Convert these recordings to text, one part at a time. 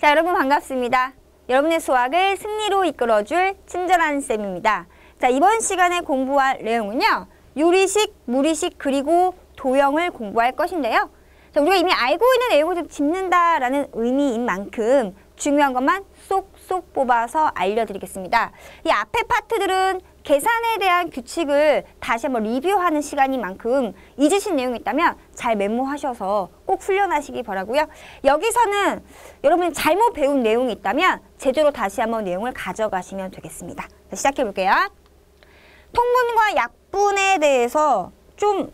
자, 여러분 반갑습니다. 여러분의 수학을 승리로 이끌어줄 친절한 쌤입니다. 자, 이번 시간에 공부할 내용은요. 요리식, 무리식, 그리고 도형을 공부할 것인데요. 자, 우리가 이미 알고 있는 내용을 좀 짚는다라는 의미인 만큼 중요한 것만 쏙쏙 뽑아서 알려드리겠습니다. 이 앞에 파트들은 계산에 대한 규칙을 다시 한번 리뷰하는 시간인 만큼 잊으신 내용이 있다면 잘 메모하셔서 꼭 훈련하시기 바라고요. 여기서는 여러분이 잘못 배운 내용이 있다면 제대로 다시 한번 내용을 가져가시면 되겠습니다. 자, 시작해 볼게요. 통분과 약분에 대해서 좀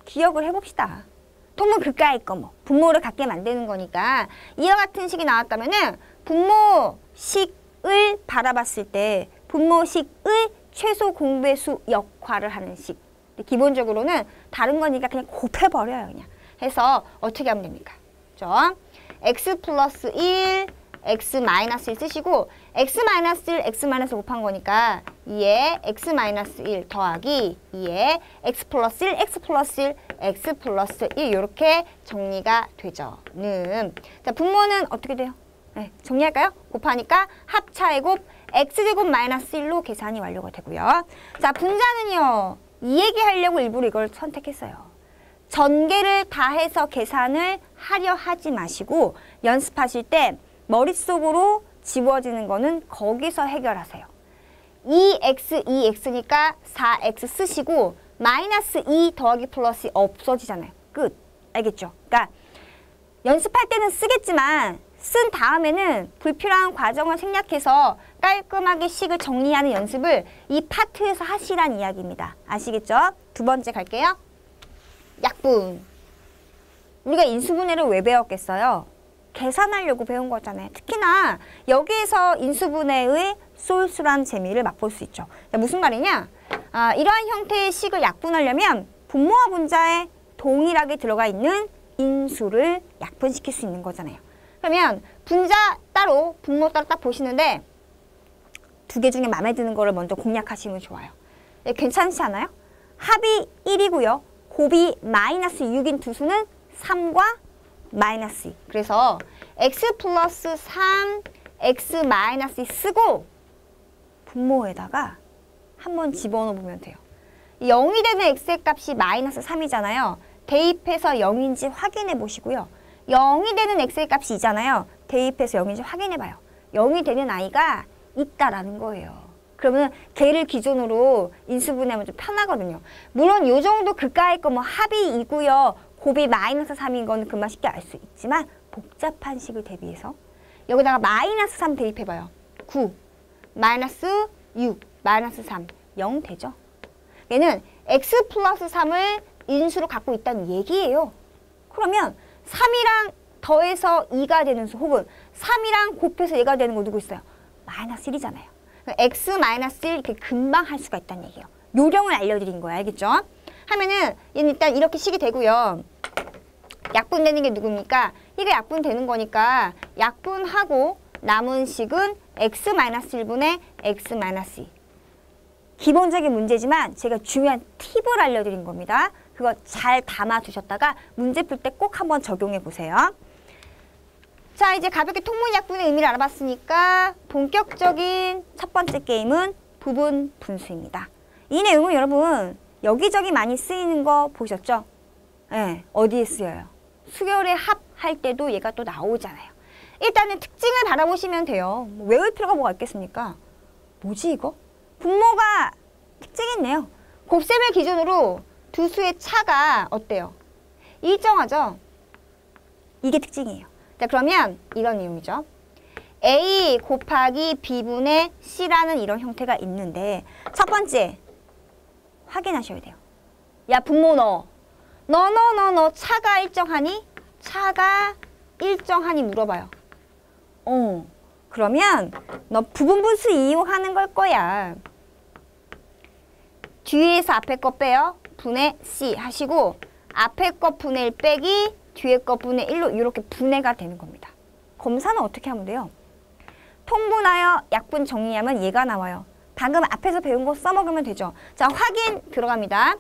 기억을 해봅시다. 통분 그까이 거 뭐 분모를 갖게 만드는 거니까 이와 같은 식이 나왔다면은 분모식을 바라봤을 때 분모식의 최소 공배수 역할을 하는 식. 기본적으로는 다른 거니까 그냥 곱해버려요. 그냥 해서 어떻게 하면 됩니까? 그죠? x 플러스 1, x 마이너스 1 쓰시고 x 마이너스 1, x 마이너스 곱한 거니까 2에 x 마이너스 1 더하기 2에 x 플러스 1, x 플러스 1, x 플러스 1 이렇게 정리가 되죠. 자, 분모는 어떻게 돼요? 네, 정리할까요? 곱하니까 합차의 곱 x제곱 마이너스 1로 계산이 완료가 되고요. 자, 분자는요. 이 얘기하려고 일부러 이걸 선택했어요. 전개를 다 해서 계산을 하려 하지 마시고 연습하실 때 머릿속으로 지워지는 거는 거기서 해결하세요. 2x, 2x니까 4x 쓰시고 마이너스 2 더하기 플러스 없어지잖아요. 끝. 알겠죠? 그러니까 연습할 때는 쓰겠지만 쓴 다음에는 불필요한 과정을 생략해서 깔끔하게 식을 정리하는 연습을 이 파트에서 하시란 이야기입니다. 아시겠죠? 두 번째 갈게요. 약분. 우리가 인수분해를 왜 배웠겠어요? 계산하려고 배운 거잖아요. 특히나 여기에서 인수분해의 쏠쏠한 재미를 맛볼 수 있죠. 자, 무슨 말이냐? 이러한 형태의 식을 약분하려면 분모와 분자에 동일하게 들어가 있는 인수를 약분시킬 수 있는 거잖아요. 그러면 분자 따로, 분모 따로 딱 보시는데 두 개 중에 마음에 드는 거를 먼저 공략하시면 좋아요. 네, 괜찮지 않아요? 합이 1이고요. 곱이 마이너스 6인 두 수는 3과 마이너스 2. 그래서 x 플러스 3, x 마이너스 2 쓰고 분모에다가 한번 집어넣어 보면 돼요. 0이 되는 x의 값이 마이너스 3이잖아요. 대입해서 0인지 확인해 보시고요. 0이 되는 x의 값이 2잖아요. 대입해서 0인지 확인해 봐요. 0이 되는 i가 있다라는 거예요. 그러면 걔를 기준으로 인수분해하면 좀 편하거든요. 물론 이 정도 그까이 거 뭐 합이 2고요. 곱이 마이너스 3인 거는 금방 쉽게 알 수 있지만 복잡한 식을 대비해서 여기다가 마이너스 3 대입해봐요. 9, 마이너스 6, 마이너스 3, 0 되죠? 얘는 x 플러스 3을 인수로 갖고 있다는 얘기예요. 그러면 3이랑 더해서 2가 되는 수 혹은 3이랑 곱해서 얘가 되는 거 누구 있어요? 마이너스 1이잖아요. x 마이너스 1 이렇게 금방 할 수가 있다는 얘기예요. 요령을 알려드린 거예요. 알겠죠? 하면은 얘는 일단 이렇게 식이 되고요. 약분되는 게 누굽니까? 이게 약분되는 거니까 약분하고 남은 식은 x 마이너스 1분의 x 마이너스 2. 기본적인 문제지만 제가 중요한 팁을 알려드린 겁니다. 그거 잘 담아두셨다가 문제 풀 때 꼭 한번 적용해 보세요. 자, 이제 가볍게 통분 약분의 의미를 알아봤으니까 본격적인 첫 번째 게임은 부분 분수입니다. 이 내용은 여러분 여기저기 많이 쓰이는 거 보셨죠? 네, 어디에 쓰여요? 수열의 합할 때도 얘가 또 나오잖아요. 일단은 특징을 바라보시면 돼요. 뭐 외울 필요가 뭐가 있겠습니까? 뭐지 이거? 분모가 특징이 있네요. 곱셈을 기준으로 두 수의 차가 어때요? 일정하죠? 이게 특징이에요. 자, 그러면 이런 이유죠. A 곱하기 B분의 C라는 이런 형태가 있는데 첫 번째 확인하셔야 돼요. 야, 분모 너 차가 일정하니? 차가 일정하니 물어봐요. 그러면 너 부분분수 이용하는 걸 거야. 뒤에서 앞에 거 빼요. 분의 C 하시고 앞에 거 분의 1 빼기 뒤에 거 분의 1로 이렇게 분해가 되는 겁니다. 검사는 어떻게 하면 돼요? 통분하여 약분 정리하면 얘가 나와요. 방금 앞에서 배운 거 써먹으면 되죠. 자, 확인 들어갑니다.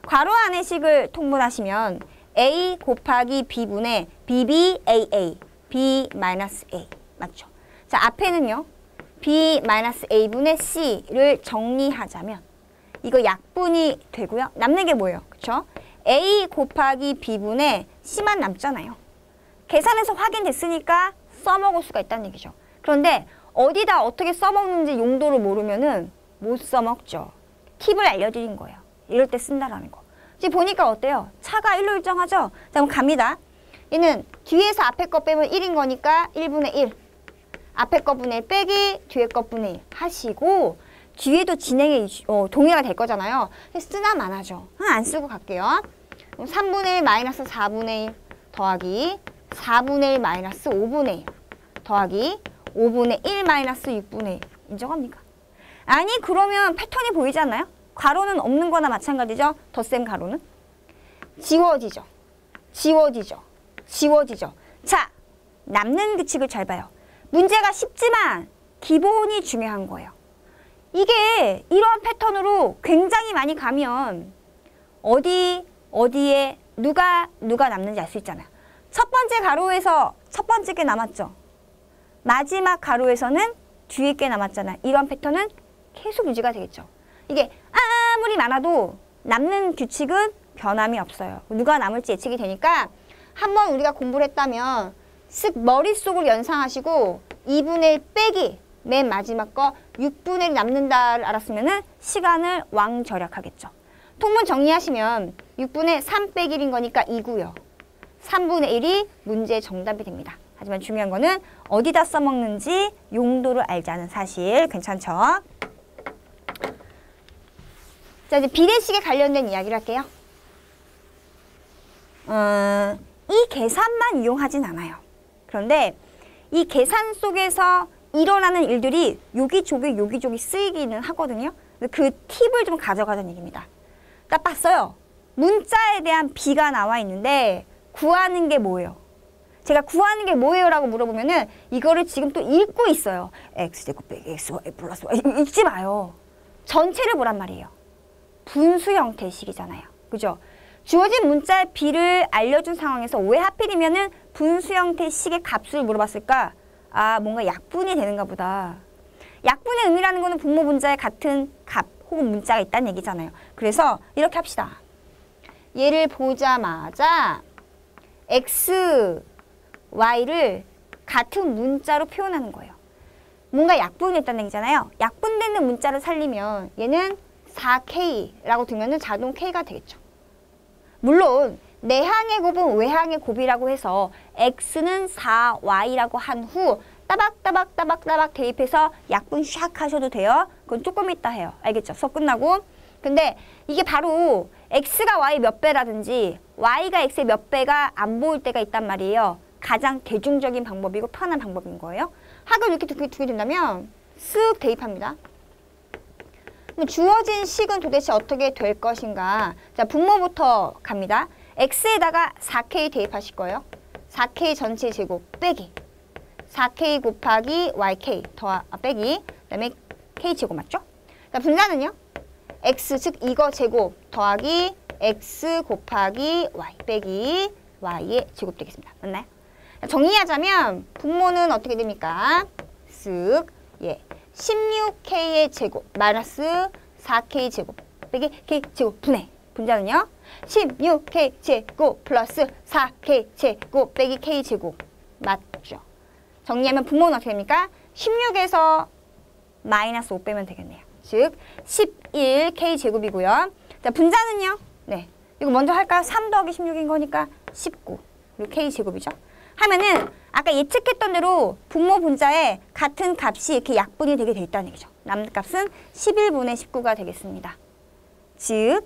괄호 안의 식을 통분하시면 A 곱하기 B분의 BBAA B 마이너스 A. 맞죠? 자, 앞에는요. B 마이너스 A분의 C를 정리하자면 이거 약분이 되고요. 남는 게 뭐예요? 그쵸? A 곱하기 B분의 C만 남잖아요. 계산해서 확인됐으니까 써먹을 수가 있다는 얘기죠. 그런데 어디다 어떻게 써먹는지 용도를 모르면은 못 써먹죠. 팁을 알려드린 거예요. 이럴 때 쓴다라는 거. 지금 보니까 어때요? 차가 1로 일정하죠? 자, 그럼 갑니다. 얘는 뒤에서 앞에 거 빼면 1인 거니까 1분의 1. 앞에 거 분의 1 빼기 뒤에 거 분의 1 하시고 뒤에도 진행이 동의가 될 거잖아요. 쓰나 마나죠. 안 쓰고 갈게요. 3분의 1 마이너스 4분의 1 더하기 4분의 1 마이너스 5분의 1 더하기 5분의 1 마이너스 6분의 1 인정합니까? 아니 그러면 패턴이 보이지 않나요? 괄호는 없는 거나 마찬가지죠. 덧셈 가로는 지워지죠. 지워지죠. 지워지죠. 자, 남는 규칙을 잘 봐요. 문제가 쉽지만 기본이 중요한 거예요. 이게 이런 패턴으로 굉장히 많이 가면 어디에 누가 남는지 알 수 있잖아요. 첫 번째 가로에서 첫 번째 게 남았죠. 마지막 가로에서는 뒤에 게 남았잖아요. 이런 패턴은 계속 유지가 되겠죠. 이게 아무리 많아도 남는 규칙은 변함이 없어요. 누가 남을지 예측이 되니까 한번 우리가 공부를 했다면 쓱 머릿속으로 연상하시고 2분의 1 빼기 맨 마지막 거 6분의 1 남는다를 알았으면 시간을 왕절약하겠죠. 통분 정리하시면 6분의 3 빼기 1인 거니까 2고요. 3분의 1이 문제의 정답이 됩니다. 하지만 중요한 거는 어디다 써먹는지 용도를 알자는 사실. 괜찮죠? 자, 이제 비례식에 관련된 이야기를 할게요. 이 계산만 이용하진 않아요. 그런데 이 계산 속에서 일어나는 일들이 요기조기 쓰이기는 하거든요. 그 팁을 좀 가져가자는 얘기입니다. 딱 봤어요. 문자에 대한 B가 나와 있는데 구하는 게 뭐예요? 제가 구하는 게 뭐예요? 라고 물어보면은 이거를 지금 또 읽고 있어요. x제곱 빼기 xy 플러스 y 읽지 마요. 전체를 보란 말이에요. 분수 형태의 식이잖아요. 그죠? 주어진 문자의 B를 알려준 상황에서 왜 하필이면은 분수 형태의 식의 값을 물어봤을까? 아, 뭔가 약분이 되는가 보다. 약분의 의미라는 거는 분모 분자의 같은 값 혹은 문자가 있다는 얘기잖아요. 그래서 이렇게 합시다. 얘를 보자마자 x, y를 같은 문자로 표현하는 거예요. 뭔가 약분이 됐다는 얘기잖아요. 약분되는 문자를 살리면 얘는 4K라고 두면은 자동 K가 되겠죠. 물론 내항의 곱은 외항의 곱이라고 해서 x는 4y라고 한 후 따박따박 대입해서 약분 샥 하셔도 돼요. 그건 조금 이따 해요. 알겠죠? 수업 끝나고. 근데 이게 바로 x가 y 몇 배라든지 y가 x의 몇 배가 안 보일 때가 있단 말이에요. 가장 대중적인 방법이고 편한 방법인 거예요. 학을 이렇게 두게 된다면 쓱 대입합니다. 그럼 주어진 식은 도대체 어떻게 될 것인가? 자, 분모부터 갑니다. x에다가 4k 대입하실 거예요. 4k 전체 제곱 빼기 4k 곱하기 yk 빼기 그다음에 k 제곱 맞죠? 자, 분자는요. x 즉 이거 제곱 더하기 x 곱하기 y 빼기 y의 제곱 되겠습니다. 맞나요? 정리하자면 분모는 어떻게 됩니까? 쓱 예 16k의 제곱 마이너스 4k 제곱 빼기 k 제곱 분의 분자는요? 16k 제곱 플러스 4k 제곱 빼기 k 제곱 맞죠? 정리하면 분모는 어떻게 됩니까? 16에서 마이너스 5 빼면 되겠네요. 즉 11k 제곱이고요. 자, 분자는요? 네, 이거 먼저 할까요? 3 더하기 16인 거니까 19 그리고 k 제곱이죠. 하면은 아까 예측했던 대로 분모 분자에 같은 값이 이렇게 약분이 되게 돼 있다는 얘기죠. 남는 값은 11분의 19가 되겠습니다. 즉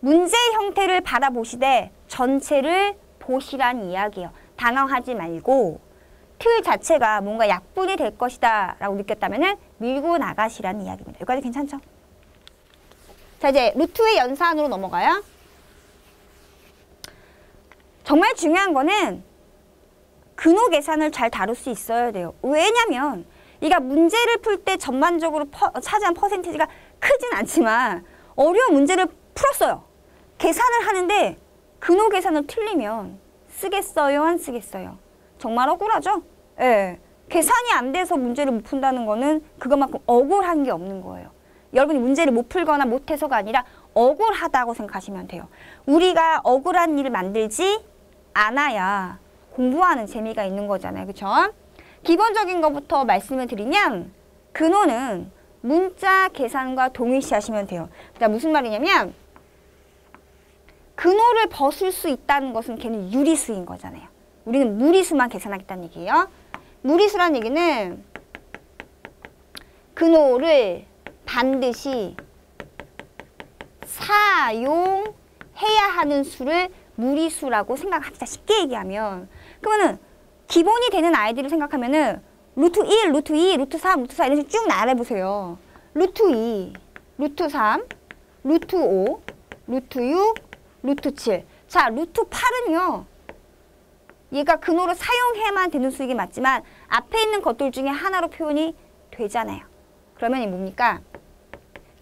문제 형태를 받아보시되 전체를 보시란 이야기예요. 당황하지 말고 틀 자체가 뭔가 약분이 될 것이다 라고 느꼈다면 밀고 나가시라는 이야기입니다. 여기까지 괜찮죠? 자, 이제 루트의 연산으로 넘어가요. 정말 중요한 거는 근호 계산을 잘 다룰 수 있어야 돼요. 왜냐면 이가 문제를 풀 때 전반적으로 차지한 퍼센티지가 크진 않지만 어려운 문제를 풀었어요. 계산을 하는데 근호 계산을 틀리면 쓰겠어요? 안 쓰겠어요? 정말 억울하죠? 예. 계산이 안 돼서 문제를 못 푼다는 거는 그것만큼 억울한 게 없는 거예요. 여러분이 문제를 못 풀거나 못해서가 아니라 억울하다고 생각하시면 돼요. 우리가 억울한 일을 만들지 않아야 공부하는 재미가 있는 거잖아요. 그쵸? 기본적인 것부터 말씀을 드리면 근호는 문자 계산과 동일시 하시면 돼요. 그러니까 무슨 말이냐면 근호를 벗을 수 있다는 것은 걔는 유리수인 거잖아요. 우리는 무리수만 계산하겠다는 얘기예요. 무리수란 얘기는 근호를 반드시 사용해야 하는 수를 무리수라고 생각합시다. 쉽게 얘기하면. 그러면은 기본이 되는 아이들을 생각하면은 루트 1, 루트 2, 루트 3, 루트 4 이런 식으로 쭉 나열해보세요. 루트 2, 루트 3, 루트 5, 루트 6, 루트 7. 자, 루트 8은요. 얘가 근호를 사용해야만 되는 수이긴 맞지만 앞에 있는 것들 중에 하나로 표현이 되잖아요. 그러면 이 뭡니까?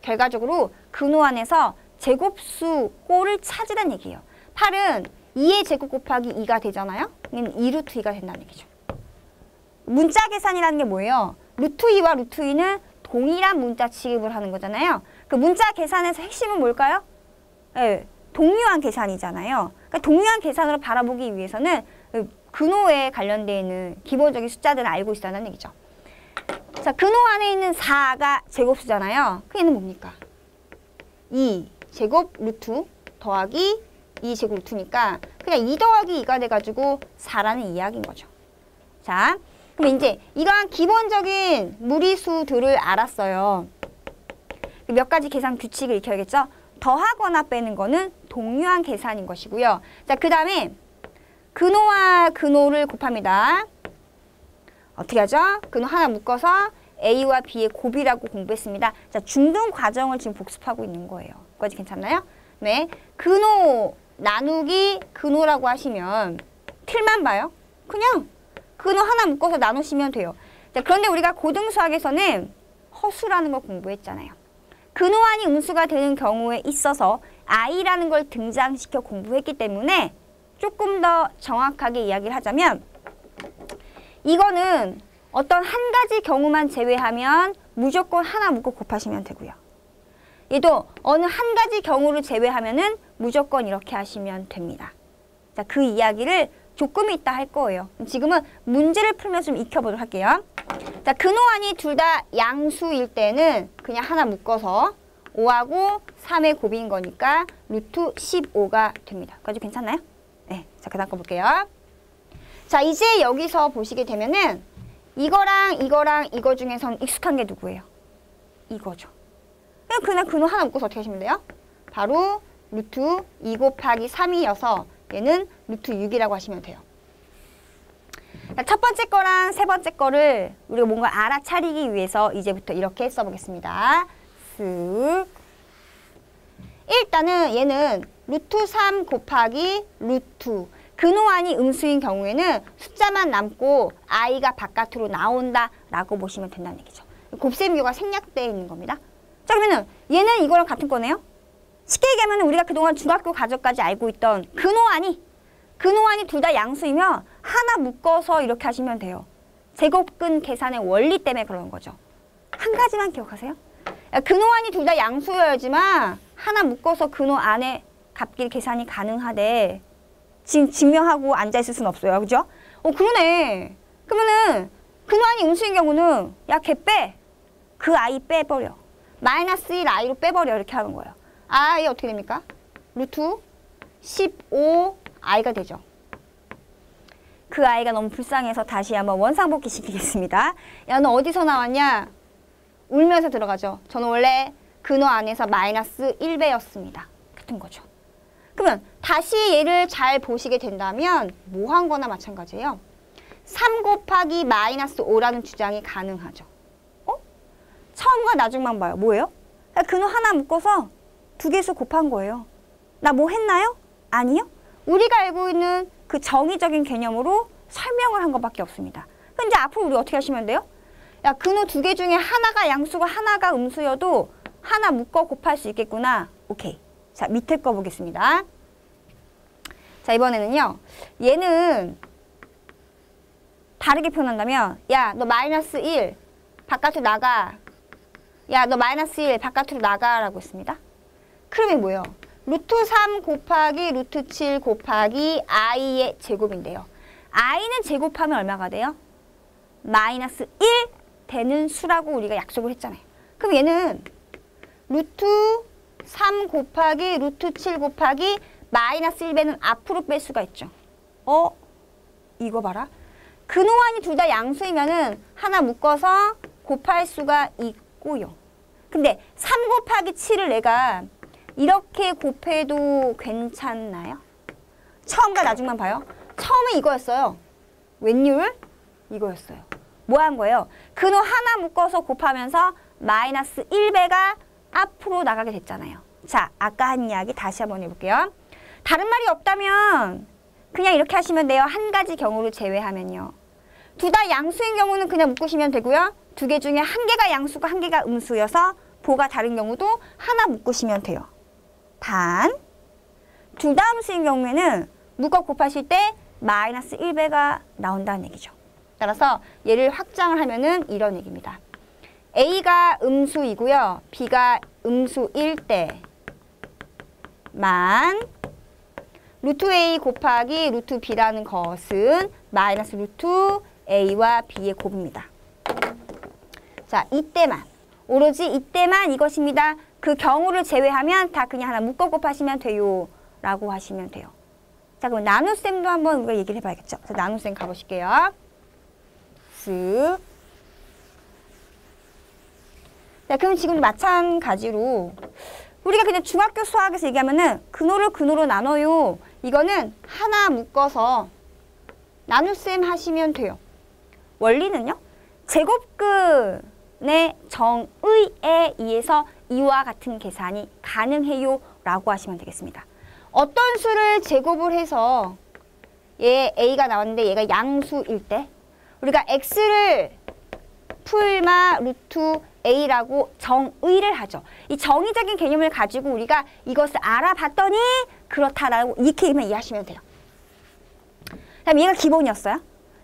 결과적으로 근호 안에서 제곱수 꼴을 찾으란 얘기예요. 8은 2의 제곱 곱하기 2가 되잖아요. 그럼 2루트 2가 된다는 얘기죠. 문자 계산이라는 게 뭐예요? 루트 2와 루트 2는 동일한 문자 취급을 하는 거잖아요. 그 문자 계산에서 핵심은 뭘까요? 네, 동류한 계산이잖아요. 그러니까 동류한 계산으로 바라보기 위해서는 근호에 관련되어 있는 기본적인 숫자들을 알고 있다는 얘기죠. 자, 근호 안에 있는 4가 제곱수잖아요. 그 얘는 뭡니까? 2 제곱 루트 더하기 2 제곱 루트니까 그냥 2 더하기 2가 돼가지고 4라는 이야기인 거죠. 자, 그럼 이제 이러한 기본적인 무리수들을 알았어요. 몇 가지 계산 규칙을 익혀야겠죠? 더하거나 빼는 거는 동류한 계산인 것이고요. 자, 그 다음에 근호와 근호를 곱합니다. 어떻게 하죠? 근호 하나 묶어서 A와 B의 곱이라고 공부했습니다. 자, 중등 과정을 지금 복습하고 있는 거예요. 그까지 괜찮나요? 네. 근호 나누기 근호라고 하시면 틀만 봐요. 그냥 근호 하나 묶어서 나누시면 돼요. 자, 그런데 우리가 고등수학에서는 허수라는 걸 공부했잖아요. 근호안이 음수가 되는 경우에 있어서 i라는 걸 등장시켜 공부했기 때문에 조금 더 정확하게 이야기를 하자면 이거는 어떤 한 가지 경우만 제외하면 무조건 하나 묶고 곱하시면 되고요. 얘도 어느 한 가지 경우를 제외하면은 무조건 이렇게 하시면 됩니다. 자, 그 이야기를 조금 이따 할 거예요. 지금은 문제를 풀면서 좀 익혀보도록 할게요. 자, 근호안이 둘 다 양수일 때는 그냥 하나 묶어서 5하고 3의 곱인 거니까 루트 15가 됩니다. 까지 괜찮나요? 네, 자, 그 다음 거 볼게요. 자, 이제 여기서 보시게 되면은 이거랑 이거 중에선 익숙한 게 누구예요? 이거죠. 그냥 근호 하나 묶어서 어떻게 하시면 돼요? 바로 루트 2 곱하기 3이어서 얘는 루트 6이라고 하시면 돼요. 자, 첫 번째 거랑 세 번째 거를 우리가 뭔가 알아차리기 위해서 이제부터 이렇게 써보겠습니다. 쓱. 일단은 얘는 루트 3 곱하기 루트. 근호안이 음수인 경우에는 숫자만 남고 i가 바깥으로 나온다라고 보시면 된다는 얘기죠. 곱셈교가 생략되어 있는 겁니다. 자, 그러면은 얘는 이거랑 같은 거네요. 쉽게 얘기하면 우리가 그동안 중학교 과정까지 알고 있던 근호안이 둘 다 양수이면 하나 묶어서 이렇게 하시면 돼요. 제곱근 계산의 원리 때문에 그러는 거죠. 한 가지만 기억하세요. 근호안이 둘 다 양수여야지만 하나 묶어서 근호 안에 값길 계산이 가능하대. 지금 증명하고 앉아있을 수는 없어요. 그죠? 그러네. 그러면은 근호안이 음수인 경우는 야, 걔 빼. 그 i 빼버려. 마이너스 1 i로 빼버려. 이렇게 하는 거예요. i 어떻게 됩니까? 루트 15 i가 되죠. 그 i가 너무 불쌍해서 다시 한번 원상복귀 시키겠습니다. 야, 너 어디서 나왔냐? 울면서 들어가죠. 저는 원래 근호 안에서 마이너스 1배였습니다. 같은 거죠. 그러면 다시 얘를 잘 보시게 된다면 뭐 한 거나 마찬가지예요. 3 곱하기 마이너스 5라는 주장이 가능하죠. 처음과 나중만 봐요. 뭐예요? 근호 하나 묶어서 두 개수 곱한 거예요. 나 뭐 했나요? 아니요. 우리가 알고 있는 그 정의적인 개념으로 설명을 한 것밖에 없습니다. 그럼 이제 앞으로 우리 어떻게 하시면 돼요? 야, 근호 두 개 중에 하나가 양수고 하나가 음수여도 하나 묶어 곱할 수 있겠구나. 오케이. 자, 밑에 거 보겠습니다. 자, 이번에는요. 얘는 다르게 표현한다면 야, 너 마이너스 1 바깥으로 나가. 야, 너 마이너스 1 바깥으로 나가라고 했습니다. 그러면 뭐예요? 루트 3 곱하기 루트 7 곱하기 i의 제곱인데요. i는 제곱하면 얼마가 돼요? 마이너스 1 되는 수라고 우리가 약속을 했잖아요. 그럼 얘는 루트 3 곱하기 루트 7 곱하기 마이너스 1배는 앞으로 뺄 수가 있죠. 이거 봐라. 근호환이 둘 다 양수이면은 하나 묶어서 곱할 수가 있고요. 근데 3 곱하기 7을 내가 이렇게 곱해도 괜찮나요? 처음과 나중만 봐요. 처음은 이거였어요. 웬율? 이거였어요. 뭐 한 거예요? 근호 하나 묶어서 곱하면서 마이너스 1배가 앞으로 나가게 됐잖아요. 자, 아까 한 이야기 다시 한번 해볼게요. 다른 말이 없다면 그냥 이렇게 하시면 돼요. 한 가지 경우를 제외하면요. 둘 다 양수인 경우는 그냥 묶으시면 되고요. 두 개 중에 한 개가 양수고 한 개가 음수여서 보가 다른 경우도 하나 묶으시면 돼요. 단, 둘 다 음수인 경우에는 묶어 곱하실 때 마이너스 1배가 나온다는 얘기죠. 따라서 얘를 확장을 하면은 이런 얘기입니다. A가 음수이고요. B가 음수일 때만 루트 A 곱하기 루트 B라는 것은 마이너스 루트 A와 B의 곱입니다. 자, 이때만, 오로지 이때만 이것입니다. 그 경우를 제외하면 다 그냥 하나 묶어 곱하시면 돼요 라고 하시면 돼요. 자, 그럼 나눗셈도 한번 우리가 얘기를 해봐야겠죠. 자, 나눗셈 가보실게요. 쓱. 자, 그럼 지금 마찬가지로 우리가 그냥 중학교 수학에서 얘기하면은 근호를 근호로 나눠요. 이거는 하나 묶어서 나눗셈 하시면 돼요. 원리는요. 제곱근의 정의에 의해서 이와 같은 계산이 가능해요 라고 하시면 되겠습니다. 어떤 수를 제곱을 해서 얘 A가 나왔는데 얘가 양수일 때 우리가 X를 풀마 루트 A라고 정의를 하죠. 이 정의적인 개념을 가지고 우리가 이것을 알아봤더니 그렇다라고 이렇게만 이해하시면 돼요. 그다음 얘가 기본이었어요.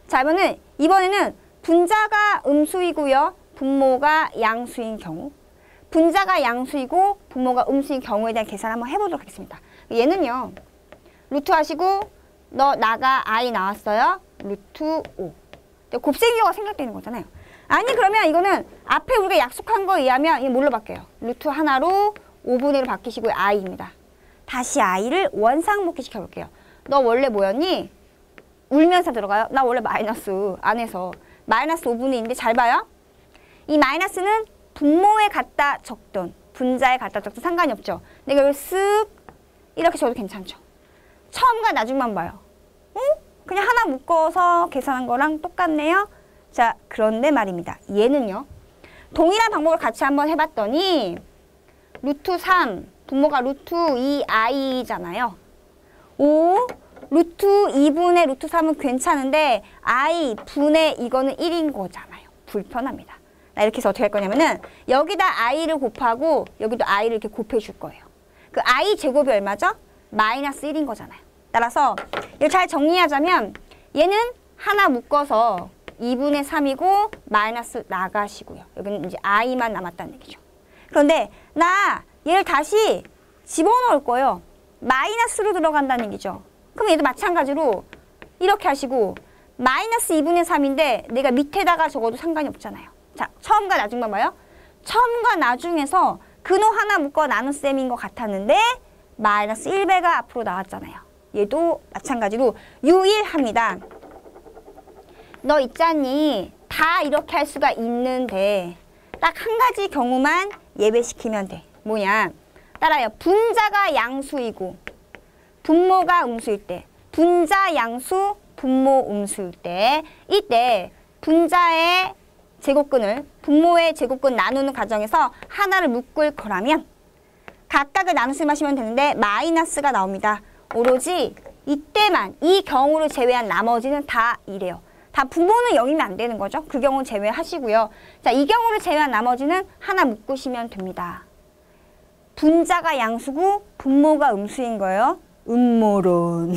자, 이번에는 분자가 음수이고요. 분모가 양수인 경우. 분자가 양수이고 분모가 음수인 경우에 대한 계산 한번 해보도록 하겠습니다. 얘는요. 루트 하시고 너 나가 I 나왔어요. 루트 5. 곱셈기호가 생략되는 거잖아요. 아니 그러면 이거는 앞에 우리가 약속한 거에 의하면 이게 뭘로 바뀌어요? 루트 하나로 5분의 1로 바뀌시고요. i입니다. 다시 i를 원상복귀 시켜볼게요. 너 원래 뭐였니? 울면서 들어가요. 나 원래 마이너스 안에서 마이너스 5분의 2인데 잘 봐요. 이 마이너스는 분모에 갖다 적든 분자에 갖다 적든 상관이 없죠. 내가 이걸 쓱 이렇게 적어도 괜찮죠. 처음과 나중만 봐요. 그냥 하나 묶어서 계산한 거랑 똑같네요. 자, 그런데 말입니다. 얘는요. 동일한 방법을 같이 한번 해봤더니 루트 3, 분모가 루트 2i잖아요. 5, 루트 2분의 루트 3은 괜찮은데 i 분의 이거는 1인 거잖아요. 불편합니다. 나 이렇게 해서 어떻게 할 거냐면은 여기다 i를 곱하고 여기도 i를 이렇게 곱해줄 거예요. 그 i 제곱이 얼마죠? 마이너스 1인 거잖아요. 따라서 이걸 잘 정리하자면 얘는 하나 묶어서 2분의 3이고 마이너스 나가시고요. 여기는 이제 i만 남았다는 얘기죠. 그런데 나 얘를 다시 집어넣을 거예요. 마이너스로 들어간다는 얘기죠. 그럼 얘도 마찬가지로 이렇게 하시고 마이너스 2분의 3인데 내가 밑에다가 적어도 상관이 없잖아요. 자, 처음과 나중만 봐요. 처음과 나중에서 근호 하나 묶어 나눗셈인 것 같았는데 마이너스 1배가 앞으로 나왔잖아요. 얘도 마찬가지로 유일합니다. 너 있잖니 다 이렇게 할 수가 있는데 딱 한 가지 경우만 예배시키면 돼. 뭐냐? 따라요. 분자가 양수이고 분모가 음수일 때 분자 양수 분모 음수일 때 이때 분자의 제곱근을 분모의 제곱근 나누는 과정에서 하나를 묶을 거라면 각각을 나눗셈 하시면 되는데 마이너스가 나옵니다. 오로지 이때만 이 경우를 제외한 나머지는 다 이래요. 다 분모는 0이면 안 되는 거죠. 그 경우는 제외하시고요. 자, 이 경우를 제외한 나머지는 하나 묶으시면 됩니다. 분자가 양수고 분모가 음수인 거예요. 음모론.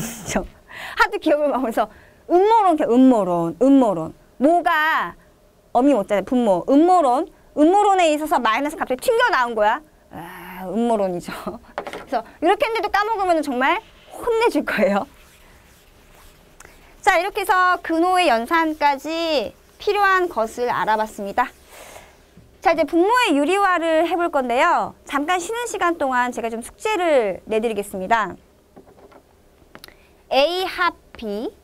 하도 기억을 하면서 음모론. 뭐가 어미 못잖아요. 분모. 음모론에 있어서 마이너스 갑자기 튕겨 나온 거야. 음모론이죠. 그래서 이렇게 했는데도 까먹으면 정말 혼내줄 거예요. 자, 이렇게 해서 근호의 연산까지 필요한 것을 알아봤습니다. 자, 이제 분모의 유리화를 해볼 건데요. 잠깐 쉬는 시간 동안 제가 좀 숙제를 내드리겠습니다. A 합 B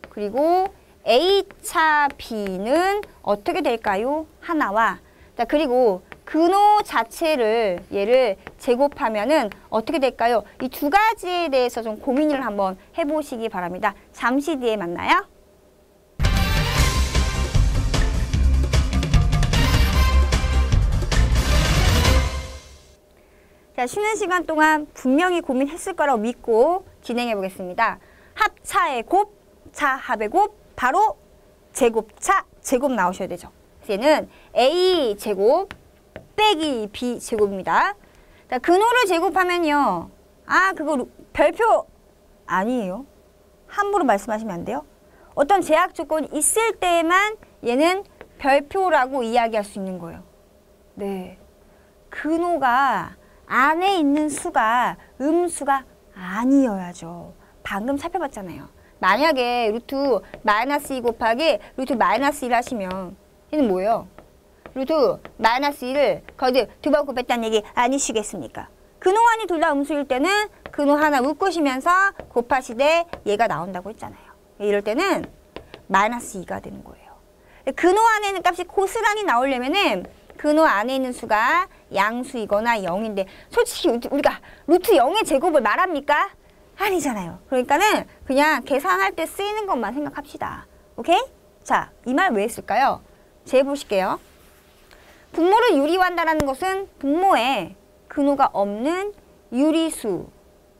그리고 A차 B는 어떻게 될까요? 하나와 자, 그리고 근호 자체를 얘를 제곱하면은 어떻게 될까요? 이 두 가지에 대해서 좀 고민을 한번 해보시기 바랍니다. 잠시 뒤에 만나요. 자, 쉬는 시간 동안 분명히 고민했을 거라고 믿고 진행해 보겠습니다. 합차의 곱, 차합의 곱, 바로 제곱차, 제곱 나오셔야 되죠. 얘는 A제곱 빼기 B제곱입니다. 자, 근호를 제곱하면요. 그거 별표 아니에요. 함부로 말씀하시면 안 돼요. 어떤 제약 조건이 있을 때만 얘는 별표라고 이야기할 수 있는 거예요. 네. 근호가 안에 있는 수가 음수가 아니어야죠. 방금 살펴봤잖아요. 만약에 루트 마이너스 2 곱하기 루트 마이너스 1 하시면 얘는 뭐예요? 루트 마이너스 1을 거기 두 번 곱했다는 얘기 아니시겠습니까? 근호환이 둘 다 음수일 때는 근호 하나 묶으시면서 곱하시되 얘가 나온다고 했잖아요. 이럴 때는 마이너스 2가 되는 거예요. 근호 안에 있는 값이 고스란히 나오려면은 근호 안에 있는 수가 양수이거나 0인데 솔직히 우리가 루트 0의 제곱을 말합니까? 아니잖아요. 그러니까는 그냥 계산할 때 쓰이는 것만 생각합시다. 오케이? 자, 이 말 왜 했을까요? 재보실게요. 분모를 유리화한다는 것은 분모에 근호가 없는 유리수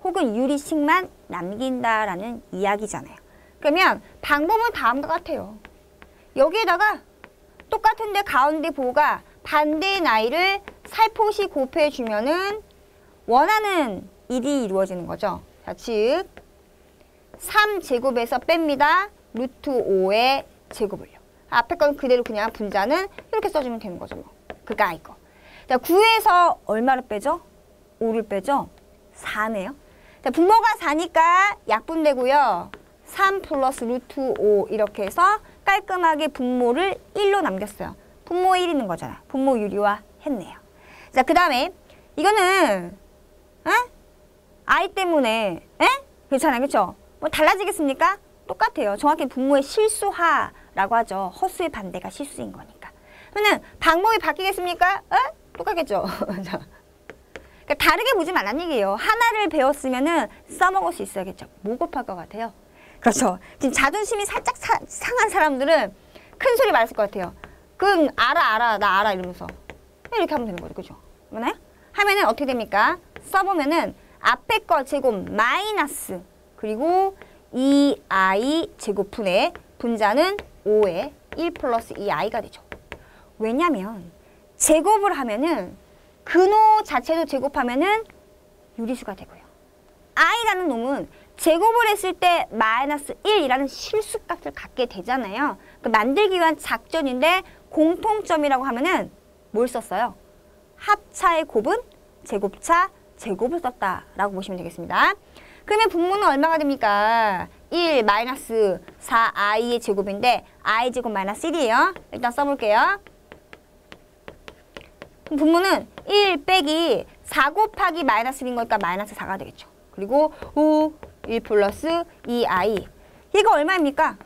혹은 유리식만 남긴다라는 이야기잖아요. 그러면 방법은 다음과 같아요. 여기에다가 똑같은데 가운데 부호가 반대의 나이를 살포시 곱해주면은 원하는 일이 이루어지는 거죠. 자, 즉 3제곱에서 뺍니다. 루트 5의 제곱을요. 앞에 건 그대로 그냥 분자는 이렇게 써주면 되는 거죠. 뭐. 그니까 이거. 자, 9에서 얼마를 빼죠? 5를 빼죠? 4네요. 자, 분모가 4니까 약분되고요. 3 플러스 루트 5 이렇게 해서 깔끔하게 분모를 1로 남겼어요. 분모 1 있는 거잖아. 분모 유리화 했네요. 자, 그 다음에 이거는 I 때문에 그렇잖아요. 그렇죠? 뭐 달라지겠습니까? 똑같아요. 정확히 분모의 실수하라고 하죠. 허수의 반대가 실수인 거니까. 그러면 방법이 바뀌겠습니까? 똑같겠죠. 그러니까 다르게 보지 말란 얘기예요. 하나를 배웠으면은 써먹을 수 있어야겠죠. 뭐 곱할 것 같아요? 그렇죠. 지금 자존심이 살짝 상한 사람들은 큰 소리 말했을 것 같아요. 그럼 나 알아 이러면서 이렇게 하면 되는 거죠. 그죠? 맞나요? 하면은 어떻게 됩니까? 써보면은 앞에 거 제곱 마이너스 그리고 2i 제곱분의 분자는 5에 1 플러스 2i가 되죠. 왜냐면 제곱을 하면은 근호 자체도 제곱하면은 유리수가 되고요. i라는 놈은 제곱을 했을 때 마이너스 1이라는 실수값을 갖게 되잖아요. 그 만들기 위한 작전인데 공통점이라고 하면은 뭘 썼어요? 합차의 곱은 제곱차 제곱을 썼다라고 보시면 되겠습니다. 그러면 분모는 얼마가 됩니까? 1 마이너스 4i의 제곱인데 i 제곱 마이너스 1이에요. 일단 써볼게요. 분모는 1 빼기 4 곱하기 마이너스 1인 거니까 마이너스 4가 되겠죠. 그리고 5, 1 플러스 2i. 얘가 얼마입니까?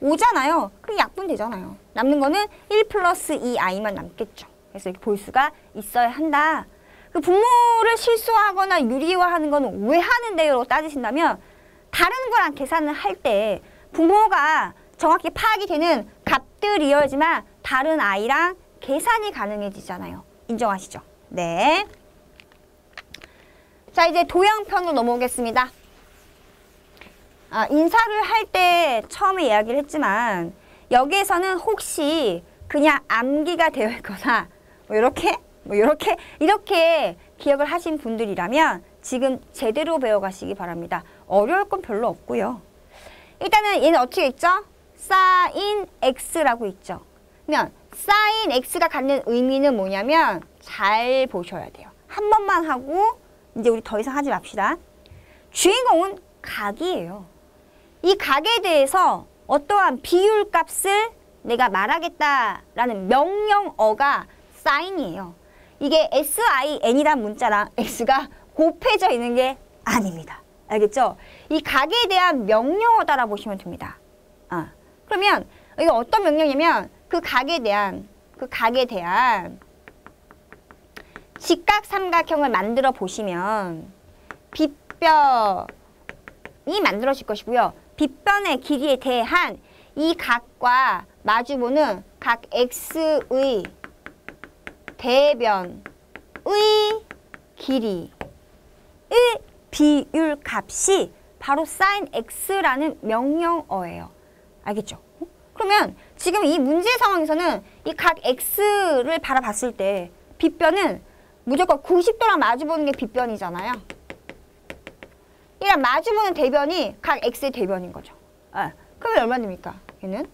5잖아요. 그럼 약분 되잖아요. 남는 거는 1 플러스 2i만 남겠죠. 그래서 이렇게 볼 수가 있어야 한다. 그 분모를 실수하거나 유리화하는 거는 왜 하는데요? 따지신다면 다른 거랑 계산을 할 때 분모가 정확히 파악이 되는 값들이어야지만 다른 i랑 계산이 가능해지잖아요. 인정하시죠? 네. 자, 이제 도형편으로 넘어오겠습니다. 인사를 할 때 처음에 이야기를 했지만 여기에서는 혹시 그냥 암기가 되어 있거나 이렇게 기억을 하신 분들이라면 지금 제대로 배워가시기 바랍니다. 어려울 건 별로 없고요. 일단은 얘는 어떻게 있죠? sin x라고 있죠. 그러면 sin x가 갖는 의미는 뭐냐면 잘 보셔야 돼요. 한 번만 하고 이제 우리 더 이상 하지 맙시다. 주인공은 각이에요. 이 각에 대해서 어떠한 비율값을 내가 말하겠다라는 명령어가 sign이에요. 이게 sin이란 문자랑 x가 곱해져 있는 게 아닙니다. 알겠죠? 이 각에 대한 명령어다라고 보시면 됩니다. 그러면 이거 어떤 명령이냐면 그 각에 대한 직각삼각형을 만들어 보시면 빗변이 만들어질 것이고요. 빗변의 길이에 대한 이 각과 마주보는 각 x의 대변의 길이의 비율 값이 바로 sin x라는 명령어예요. 알겠죠? 그러면 지금 이 문제 상황에서는 이 각 x를 바라봤을 때 빗변은 무조건 90도랑 마주보는 게 빗변이잖아요. 이랑 마주보는 대변이 각 x의 대변인 거죠. 그러면 얼마 됩니까? 얘는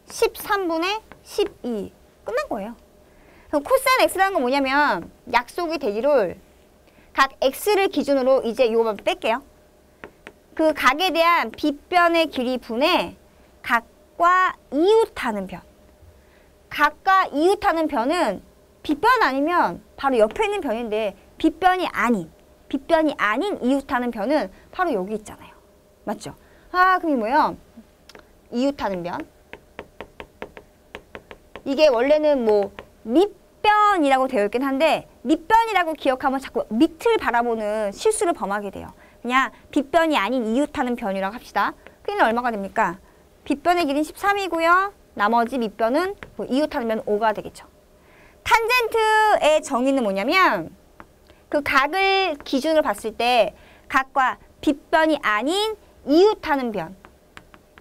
13분의 12 끝난 거예요. 그럼 코사인 x라는 건 뭐냐면 약속이 되기를 각 x를 기준으로 이제 이거만 뺄게요. 그 각에 대한 빗변의 길이 분의 각과 이웃하는 변. 각과 이웃하는 변은 빗변 아니면 바로 옆에 있는 변인데 빗변이 아닌 이웃하는 변은 바로 여기 있잖아요. 맞죠? 그럼 이 뭐예요? 이웃하는 변. 이게 원래는 뭐 밑변이라고 되어 있긴 한데 밑변이라고 기억하면 자꾸 밑을 바라보는 실수를 범하게 돼요. 그냥 빗변이 아닌 이웃하는 변이라고 합시다. 그러면 얼마가 됩니까? 빗변의 길이는 13이고요. 나머지 밑변은 뭐 이웃하는 변은 5가 되겠죠. 탄젠트의 정의는 뭐냐면 그 각을 기준으로 봤을 때 각과 빗변이 아닌 이웃하는 변,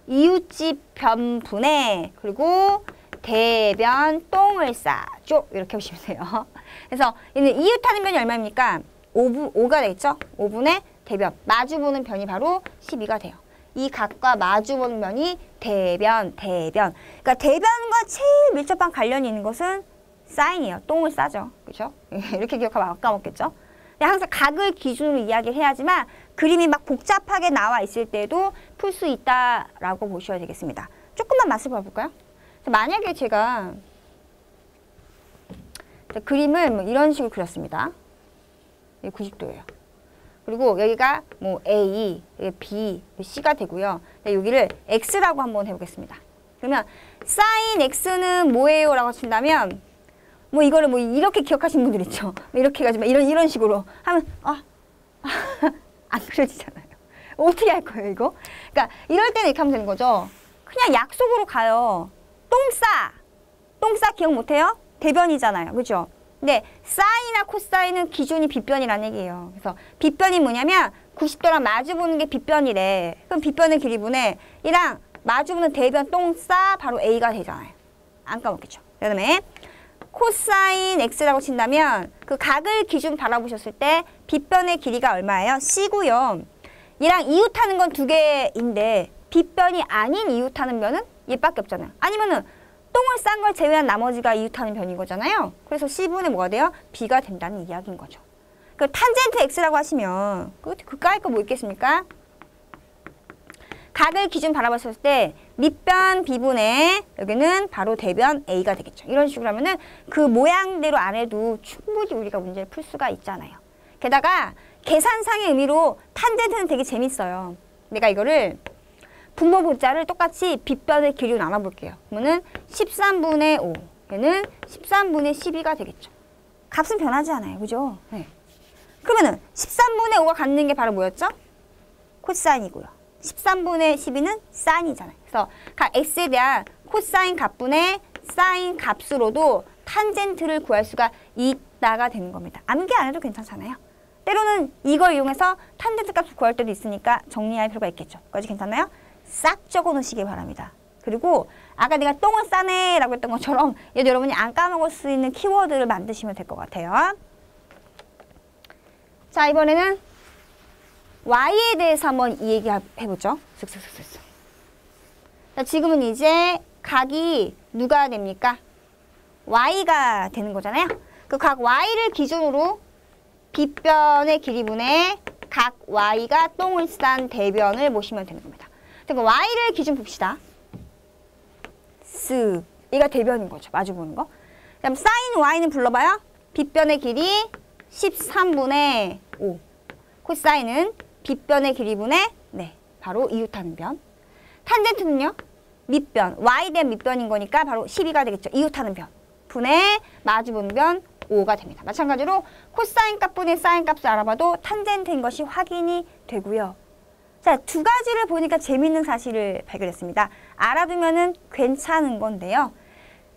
이웃집 변분의 그리고 대변 똥을 싸죠. 이렇게 보시면 돼요. 그래서 얘는 이웃하는 변이 얼마입니까? 5가 되겠죠? 5분의 대변, 마주보는 변이 바로 12가 돼요. 이 각과 마주보는 변이 대변. 그러니까 대변과 제일 밀접한 관련이 있는 것은 사인이에요. 똥을 싸죠. 그렇죠? 이렇게 기억하면 안 까먹겠죠? 항상 각을 기준으로 이야기를 해야지만 그림이 막 복잡하게 나와 있을 때도 풀 수 있다라고 보셔야 되겠습니다. 조금만 맛을 봐볼까요? 만약에 제가 그림을 뭐 이런 식으로 그렸습니다. 90도예요. 그리고 여기가 뭐 A, B, C가 되고요. 여기를 X라고 한번 해보겠습니다. 그러면 sin X는 뭐예요? 라고 친다면 뭐 이거를 뭐 이렇게 기억하시는 분들 있죠. 이렇게 해가지고 이런 식으로 하면 안 그려지잖아요. 어떻게 할 거예요, 이거? 그러니까 이럴 때는 이렇게 하면 되는 거죠. 그냥 약속으로 가요. 똥 싸 기억 못해요? 대변이잖아요. 그죠? 근데 사인이나 코사인은 기준이 빗변이라는 얘기예요. 그래서 빗변이 뭐냐면 90도랑 마주보는 게 빗변이래. 그럼 빗변의 길이분의 이랑 마주보는 대변 똥 싸 바로 A가 되잖아요. 안 까먹겠죠? 그 다음에 코사인 X라고 친다면 그 각을 기준 바라보셨을 때 빗변의 길이가 얼마예요? C고요. 얘랑 이웃하는 건 두 개인데 빗변이 아닌 이웃하는 변은 얘밖에 없잖아요. 아니면은 똥을 싼 걸 제외한 나머지가 이웃하는 변인 거잖아요. 그래서 C분의 뭐가 돼요? B가 된다는 이야기인 거죠. 그 탄젠트 X라고 하시면 그 깔 거 뭐 있겠습니까? 각을 기준 바라봤을 때 밑변 B분의 여기는 바로 대변 A가 되겠죠. 이런 식으로 하면은 그 모양대로 안 해도 충분히 우리가 문제를 풀 수가 있잖아요. 게다가 계산상의 의미로 탄젠트는 되게 재밌어요. 내가 이거를 분모 분자를 똑같이 빗변의 길이로 나눠볼게요. 그러면은 13분의 5, 얘는 13분의 12가 되겠죠. 값은 변하지 않아요. 그죠? 네. 그러면은 13분의 5가 갖는 게 바로 뭐였죠? 코사인이고요. 13분의 12는 사인이잖아요. 그래서 각 x에 대한 코사인 값분의 사인 값으로도 탄젠트를 구할 수가 있다가 되는 겁니다. 암기 안 해도 괜찮잖아요. 때로는 이걸 이용해서 탄젠트 값을 구할 때도 있으니까 정리할 필요가 있겠죠. 여기까지 괜찮나요? 싹 적어 놓으시기 바랍니다. 그리고 아까 내가 똥을 싸네 라고 했던 것처럼 여러분이 안 까먹을 수 있는 키워드를 만드시면 될 것 같아요. 자, 이번에는 y에 대해서 한번 이 얘기 해보죠. 쓱쓱쓱쓱. 자, 지금은 이제 각이 누가 됩니까? y가 되는 거잖아요. 그 각 y를 기준으로 빗변의 길이분의 각 y가 똥을 싼 대변을 모시면 되는 겁니다. 그 y를 기준 봅시다. 얘가 대변인 거죠. 마주 보는 거. 그럼 사인 y는 불러봐요. 빗변의 길이 13분의 5. 코사인은 빗변의 길이분의 바로 이웃하는 변. 탄젠트는요? 밑변. y 대 밑변인 거니까 바로 12가 되겠죠. 이웃하는 변. 분의 마주 보는 변 5가 됩니다. 마찬가지로 코사인 값분의 사인 값을 알아봐도 탄젠트인 것이 확인이 되고요. 자, 두 가지를 보니까 재밌는 사실을 발견했습니다. 알아두면은 괜찮은 건데요.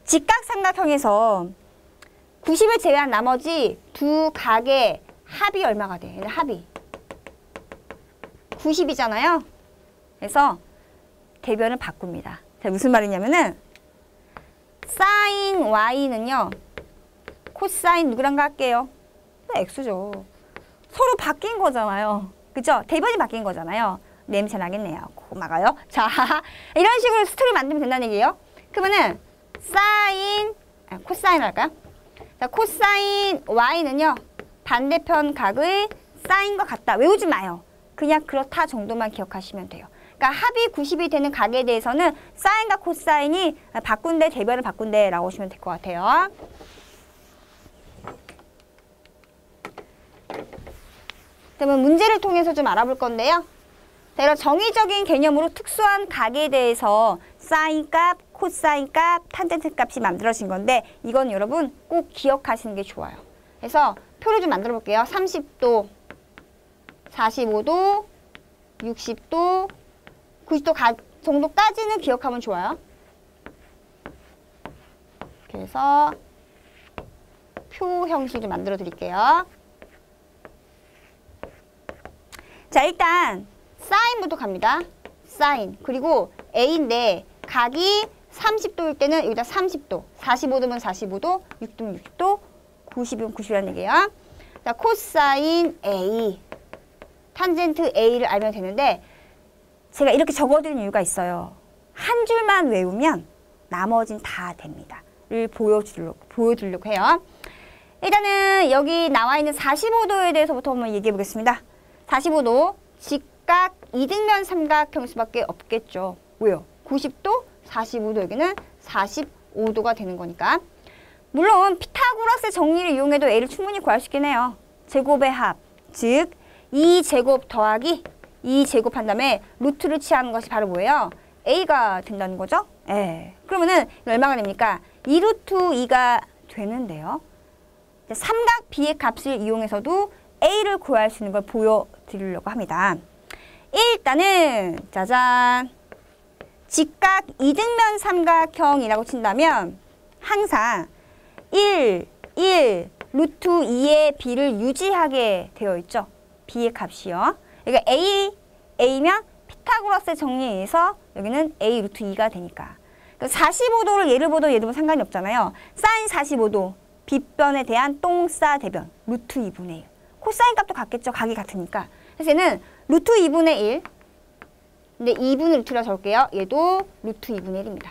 직각삼각형에서 90을 제외한 나머지 두 각의 합이 얼마가 돼요? 합이 90이잖아요. 그래서 대변을 바꿉니다. 자, 무슨 말이냐면은 사인 y는요. 코사인 누구랑 할게요? x죠. 서로 바뀐 거잖아요. 그죠? 대변이 바뀐 거잖아요. 냄새 나겠네요. 고마워요. 자, 이런 식으로 스토리 만들면 된다는 얘기예요. 그러면은 코사인 할까요? 자, 코사인 y는요. 반대편 각의 사인과 같다. 외우지 마요. 그냥 그렇다 정도만 기억하시면 돼요. 그러니까 합이 90이 되는 각에 대해서는 사인과 코사인이 바꾼대, 대변을 바꾼대 라고 하시면 될 것 같아요. 그러면 문제를 통해서 좀 알아볼 건데요. 자, 이런 정의적인 개념으로 특수한 각에 대해서 사인 값, 코사인 값, 탄젠트 값이 만들어진 건데 이건 여러분 꼭 기억하시는 게 좋아요. 그래서 표를 좀 만들어 볼게요. 30도, 45도, 60도, 90도 정도까지는 기억하면 좋아요. 그래서 표 형식을 만들어 드릴게요. 자, 일단 사인부터 갑니다. 사인. 그리고 A인데 각이 30도일 때는 여기다 30도, 45도면 45도, 60도면 60도, 90이면 90이라는 얘기예요. 자, 코사인 A, 탄젠트 A를 알면 되는데 제가 이렇게 적어드린 이유가 있어요. 한 줄만 외우면 나머진 다 됩니다. 를 보여드리려고 해요. 일단은 여기 나와 있는 45도에 대해서부터 한번 얘기해 보겠습니다. 45도, 직각 이등변 삼각형일 수밖에 없겠죠. 왜요? 90도, 45도 여기는 45도가 되는 거니까. 물론 피타고라스의 정리를 이용해도 A를 충분히 구할 수 있긴 해요. 제곱의 합, 즉 2제곱 더하기 2제곱 한 다음에 루트를 취하는 것이 바로 뭐예요? A가 된다는 거죠? 예. 그러면은 얼마가 됩니까? 2루트 2가 되는데요. 삼각 B의 값을 이용해서도 A를 구할 수 있는 걸 보여드리려고 합니다. 일단은 짜잔, 직각 이등변 삼각형이라고 친다면 항상 1, 루트 2의 B를 유지하게 되어 있죠. B의 값이요. 그러니까 A면 피타고라스의 정리에 의해서 여기는 A 루트 2가 되니까. 45도를 예를 보도 얘도 상관이 없잖아요. 사인 45도, 빗변에 대한 똥싸 대변, 루트 2분의 1. 코사인 값도 같겠죠. 각이 같으니까. 그래서 얘는 루트 2분의 1. 근데 2분의 루트라 적을게요. 얘도 루트 2분의 1입니다.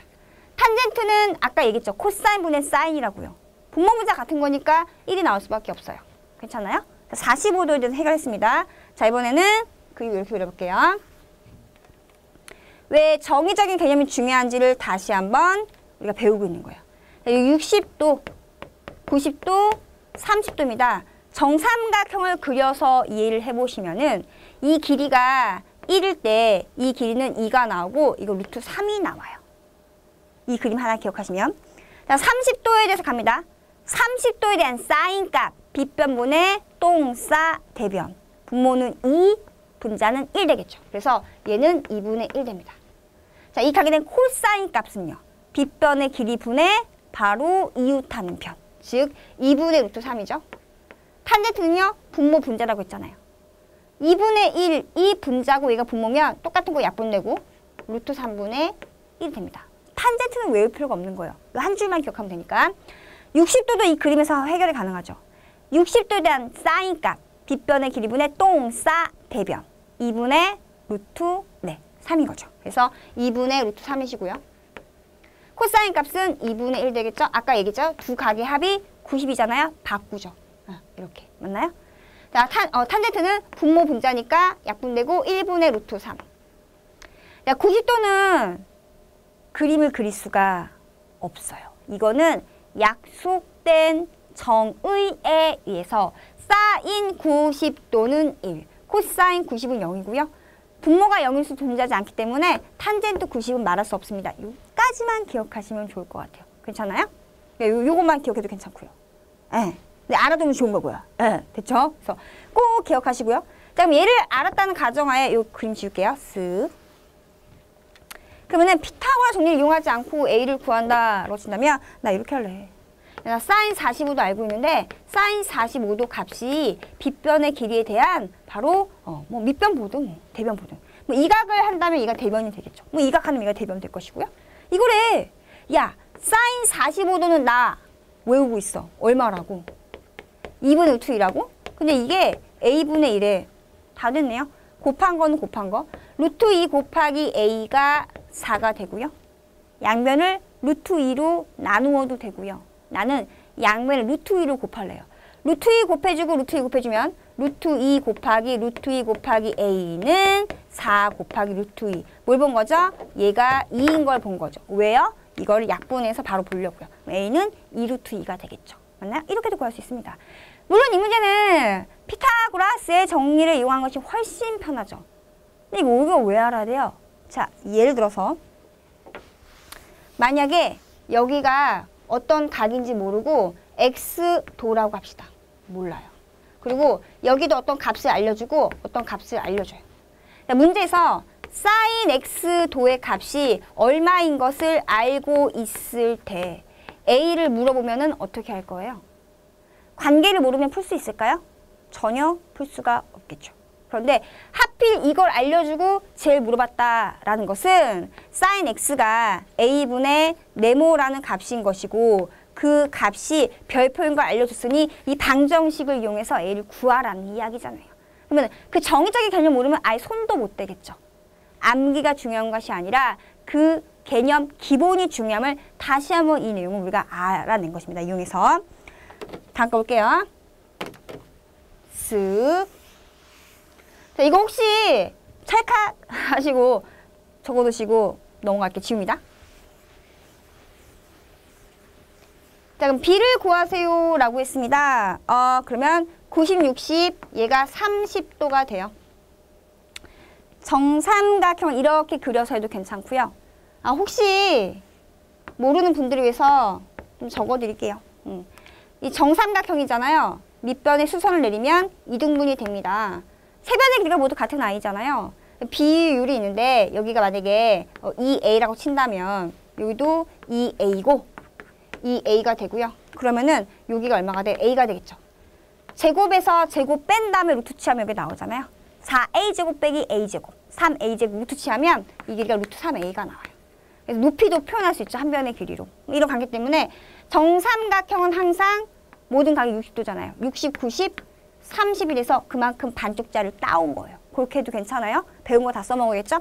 탄젠트는 아까 얘기했죠. 코사인 분의 사인이라고요. 분모분자 같은 거니까 1이 나올 수밖에 없어요. 괜찮아요? 45도에 대해서 해결했습니다. 자, 이번에는 그림 이렇게 그려볼게요. 왜 정의적인 개념이 중요한지를 다시 한번 우리가 배우고 있는 거예요. 60도, 90도, 30도입니다. 정삼각형을 그려서 이해를 해보시면은 이 길이가 1일 때 이 길이는 2가 나오고 이거 루트 3이 나와요. 이 그림 하나 기억하시면. 자, 30도에 대해서 갑니다. 30도에 대한 사인 값, 빗변분의 똥싸 대변. 분모는 2, 분자는 1 되겠죠. 그래서 얘는 2분의 1 됩니다. 자, 이 각에 대한 코사인 값은요. 빗변의 길이 분의 바로 이웃하는 편. 즉 2분의 루트 3이죠. 탄젠트는요. 분모 분자라고 했잖아요. 2분의 1, 이 분자고 얘가 분모면 똑같은 거 약분되고 루트 3분의 1이 됩니다. 탄젠트는 외울 필요가 없는 거예요. 한 줄만 기억하면 되니까. 60도도 이 그림에서 해결이 가능하죠. 60도에 대한 사인 값, 빗변의 길이 분의 똥, 싸, 대변. 2분의 루트 3인 거죠. 그래서 2분의 루트 3이시고요. 코사인 값은 2분의 1 되겠죠? 아까 얘기했죠? 두 각의 합이 90이잖아요? 바꾸죠. 이렇게. 맞나요? 자, 탄젠트는 분모 분자니까 약분되고 1분의 루트 3. 자, 90도는 그림을 그릴 수가 없어요. 이거는 약속된 정의에 의해서 사인 90도는 1, 코사인 90은 0이고요. 분모가 0일 수 존재하지 않기 때문에 탄젠트 90은 말할 수 없습니다. 요까지만 기억하시면 좋을 것 같아요. 괜찮아요? 요것만 기억해도 괜찮고요. 네. 근데 알아두면 좋은 거고요. 네. 됐죠? 그래서 꼭 기억하시고요. 자, 그럼 얘를 알았다는 가정하에 요 그림 지울게요. 쓱. 그러면은 피타고라 정리를 이용하지 않고 A를 구한다라고 친다면 나 이렇게 할래. 나 사인 45도 알고 있는데 사인 45도 값이 빗변의 길이에 대한 바로 뭐 밑변 보든 대변 보든 뭐 이각을 한다면 이가 대변이 되겠죠. 뭐 이각하면 이가 대변 될 것이고요. 이거래. 야, 사인 45도는 나 외우고 있어. 얼마라고? 2분의 루트 2라고? 근데 이게 A분의 1에 다 됐네요. 곱한 거는 곱한 거. 루트 2 곱하기 A가 4가 되고요. 양변을 루트 2로 나누어도 되고요. 나는 양변을 루트 2로 곱할래요. 루트 2 곱해주고 루트 2 곱해주면 루트 2 곱하기 루트 2 곱하기 A는 4 곱하기 루트 2. 뭘 본 거죠? 얘가 2인 걸 본 거죠. 왜요? 이거를 약분해서 바로 보려고요. A는 2 루트 2가 되겠죠. 맞나요? 이렇게도 구할 수 있습니다. 물론 이 문제는 피타고라스의 정리를 이용한 것이 훨씬 편하죠. 근데 이거 왜 알아야 돼요? 자, 예를 들어서 만약에 여기가 어떤 각인지 모르고 x도라고 합시다. 몰라요. 그리고 여기도 어떤 값을 알려주고 어떤 값을 알려줘요. 문제에서 사인 x도의 값이 얼마인 것을 알고 있을 때 a를 물어보면 어떻게 할 거예요? 관계를 모르면 풀 수 있을까요? 전혀 풀 수가 없겠죠. 그런데 하필 이걸 알려주고 제일 물어봤다라는 것은 사인 x가 a분의 네모라는 값인 것이고 그 값이 별표인 걸 알려줬으니 이 방정식을 이용해서 a를 구하라는 이야기잖아요. 그러면 그 정의적인 개념 모르면 아예 손도 못 대겠죠. 암기가 중요한 것이 아니라 그 개념 기본이 중요함을 다시 한번 이 내용을 우리가 알아낸 것입니다. 이용해서 다음 거 볼게요. 쓱. 자, 이거 혹시 찰칵 하시고 적어두시고 넘어갈게. 지웁니다. 자, 그럼 B를 구하세요 라고 했습니다. 그러면 90, 60, 얘가 30도가 돼요. 정삼각형 이렇게 그려서 해도 괜찮고요. 혹시 모르는 분들을 위해서 좀 적어드릴게요. 이 정삼각형이잖아요. 밑변에 수선을 내리면 이등분이 됩니다. 세 변의 길이가 모두 같은 아이잖아요. 비율이 있는데 여기가 만약에 2a라고 친다면 여기도 2a고 2a가 되고요. 그러면은 여기가 얼마가 돼? a가 되겠죠. 제곱에서 제곱 뺀 다음에 루트 취하면 여기 나오잖아요. 4a제곱 빼기 a제곱 3a제곱 루트 취하면 이 길이가 루트 3a가 나와요. 그래서 높이도 표현할 수 있죠. 한 변의 길이로. 이런 관계 때문에 정삼각형은 항상 모든 각이 60도잖아요. 60, 90, 30이라서 그만큼 반쪽짜리를 따온 거예요. 그렇게 해도 괜찮아요? 배운 거 다 써먹어야겠죠?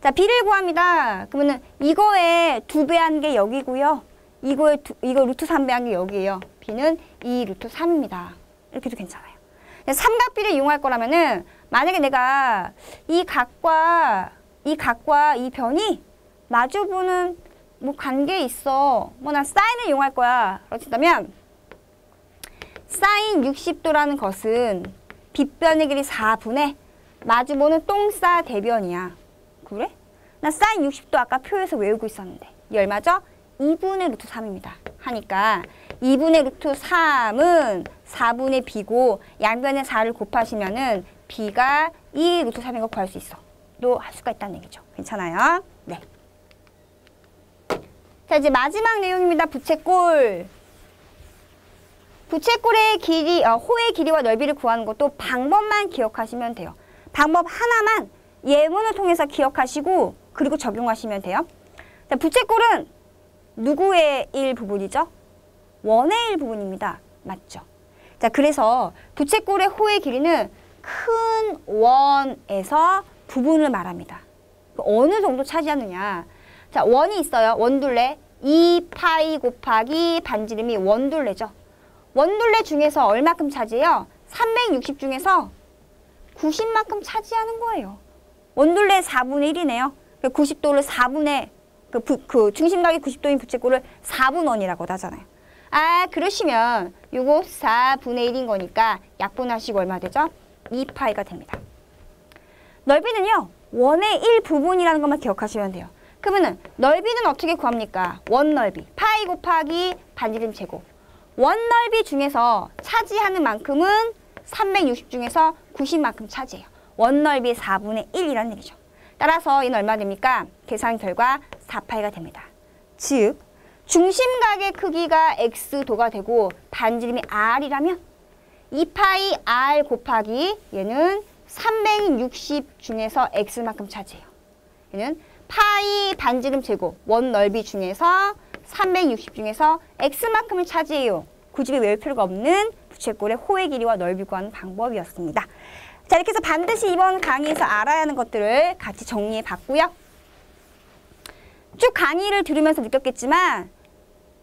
자, B를 구합니다. 그러면은 이거에 2배 한 게 여기고요. 이거 루트 3배 한 게 여기예요. B는 2 루트 3입니다. 이렇게 해도 괜찮아요. 삼각비를 이용할 거라면은 만약에 내가 이 각과 이 변이 마주보는 뭐 관계 있어. 뭐 난 사인을 이용할 거야. 그렇다면 사인 60도라는 것은 빗변의 길이 4분의 마주보는 똥싸 대변이야. 그래? 나 사인 60도 아까 표에서 외우고 있었는데 이 얼마죠? 2분의 루트 3입니다. 하니까 2분의 루트 3은 4분의 b고 양변에 4를 곱하시면은 b가 2 루트 3인 거 구할 수 있어. 또 할 수가 있다는 얘기죠. 괜찮아요? 네. 자, 이제 마지막 내용입니다. 부채꼴. 부채꼴의 길이, 호의 길이와 넓이를 구하는 것도 방법만 기억하시면 돼요. 방법 하나만 예문을 통해서 기억하시고 그리고 적용하시면 돼요. 자, 부채꼴은 누구의 일부분이죠? 원의 일부분입니다. 맞죠? 자, 그래서 부채꼴의 호의 길이는 큰 원에서 부분을 말합니다. 어느 정도 차지하느냐. 자, 원이 있어요. 원둘레. 2파이 곱하기 반지름이 원둘레죠. 원둘레 중에서 얼마큼 차지해요? 360 중에서 90만큼 차지하는 거예요. 원둘레 4분의 1이네요. 90도를 4분의 그 중심각이 90도인 부채꼴을 4분 원이라고 하잖아요. 아, 그러시면 요거 4분의 1인 거니까 약분하시고 얼마 되죠? 2파이가 됩니다. 넓이는요, 원의 1부분이라는 것만 기억하시면 돼요. 그러면은 넓이는 어떻게 구합니까? 원 넓이, 파이 곱하기 반지름 제곱. 원 넓이 중에서 차지하는 만큼은 360 중에서 90만큼 차지해요. 원 넓이 4분의 1이라는 얘기죠. 따라서 이는 얼마 됩니까? 계산 결과 4파이가 됩니다. 즉, 중심각의 크기가 x도가 되고 반지름이 r이라면 2파이 r 곱하기 얘는 360 중에서 x만큼 차지해요. 얘는 파이 반지름 제곱 원 넓이 중에서 360 중에서 x만큼을 차지해요. 굳이 외울 필요가 없는 부채꼴의 호의 길이와 넓이 구하는 방법이었습니다. 자, 이렇게 해서 반드시 이번 강의에서 알아야 하는 것들을 같이 정리해 봤고요. 쭉 강의를 들으면서 느꼈겠지만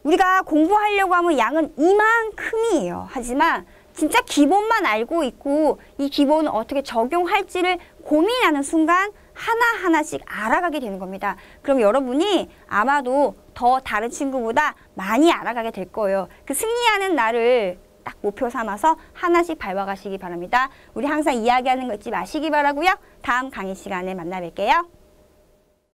우리가 공부하려고 하면 양은 이만큼이에요. 하지만 진짜 기본만 알고 있고 이 기본을 어떻게 적용할지를 고민하는 순간 하나하나씩 알아가게 되는 겁니다. 그럼 여러분이 아마도 더 다른 친구보다 많이 알아가게 될 거예요. 그 승리하는 날을 딱 목표 삼아서 하나씩 밟아가시기 바랍니다. 우리 항상 이야기하는 거 잊지 마시기 바라고요. 다음 강의 시간에 만나 뵐게요.